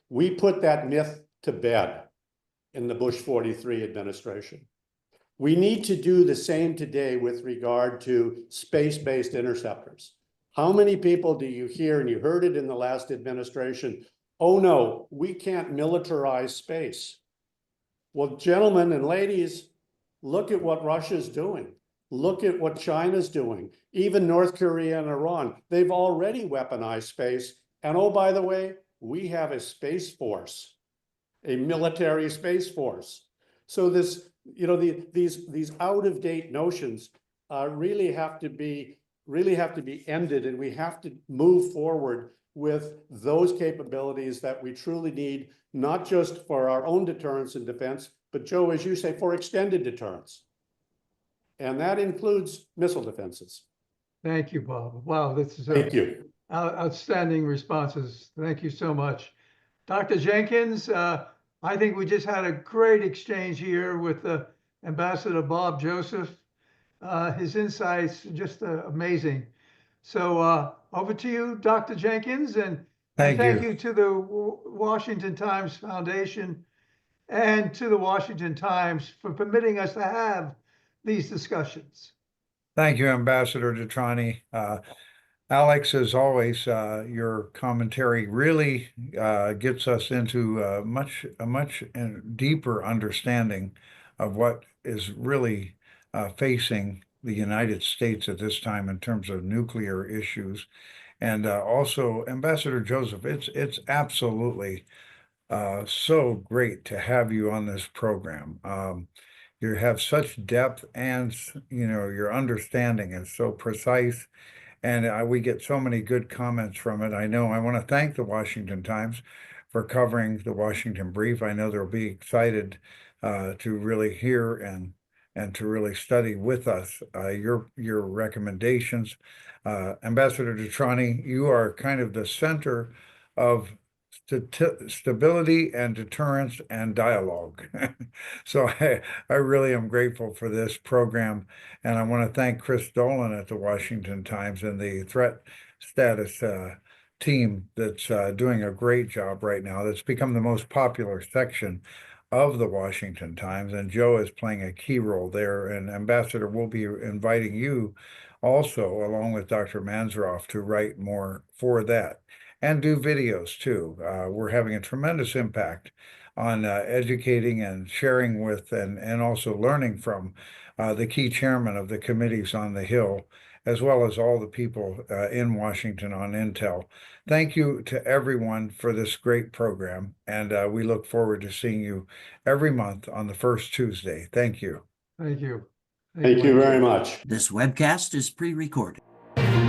We put that myth to bed in the Bush 43 administration. We need to do the same today with regard to space-based interceptors. How many people do you hear, and you heard it in the last administration, oh no, we can't militarize space. Well, gentlemen and ladies, look at what Russia's doing. Look at what China's doing. Even North Korea and Iran, they've already weaponized space. And oh, by the way, we have a space force, a military space force. So this, these out-of-date notions really have to be ended, and we have to move forward with those capabilities that we truly need, not just for our own deterrence and defense, but Joe, as you say, for extended deterrence. And that includes missile defenses. Thank you, Bob. Wow, this is Thank you. outstanding responses. Thank you so much. Dr. Jenkins, I think we just had a great exchange here with Ambassador Bob Joseph. His insights are just amazing. So over to you, Dr. Jenkins, and Thank thank you. you to the Washington Times Foundation and to the Washington Times for permitting us to have these discussions. Thank you, Ambassador DeTrani. Alex, as always, your commentary really gets us into a much deeper understanding of what is really facing the United States at this time in terms of nuclear issues. And also, Ambassador Joseph, it's absolutely so great to have you on this program. You have such depth, and your understanding is so precise, and we get so many good comments from it. I know I want to thank the Washington Times for covering the Washington Brief. I know they'll be excited to really hear and to really study with us your recommendations. Ambassador DeTrani, you are kind of the center of stability and deterrence and dialogue. So I really am grateful for this program. And I want to thank Chris Dolan at the Washington Times and the threat status team that's doing a great job right now. That's become the most popular section of the Washington Times. And Joe is playing a key role there. And Ambassador, we'll be inviting you also, along with Dr. Mansourov, to write more for that. And do videos too. We're having a tremendous impact on educating and sharing with and also learning from the key chairman of the committees on the Hill, as well as all the people in Washington on Intel. Thank you to everyone for this great program, and we look forward to seeing you every month on the first Tuesday. Thank you. Thank you. Thank you very much. This webcast is pre-recorded.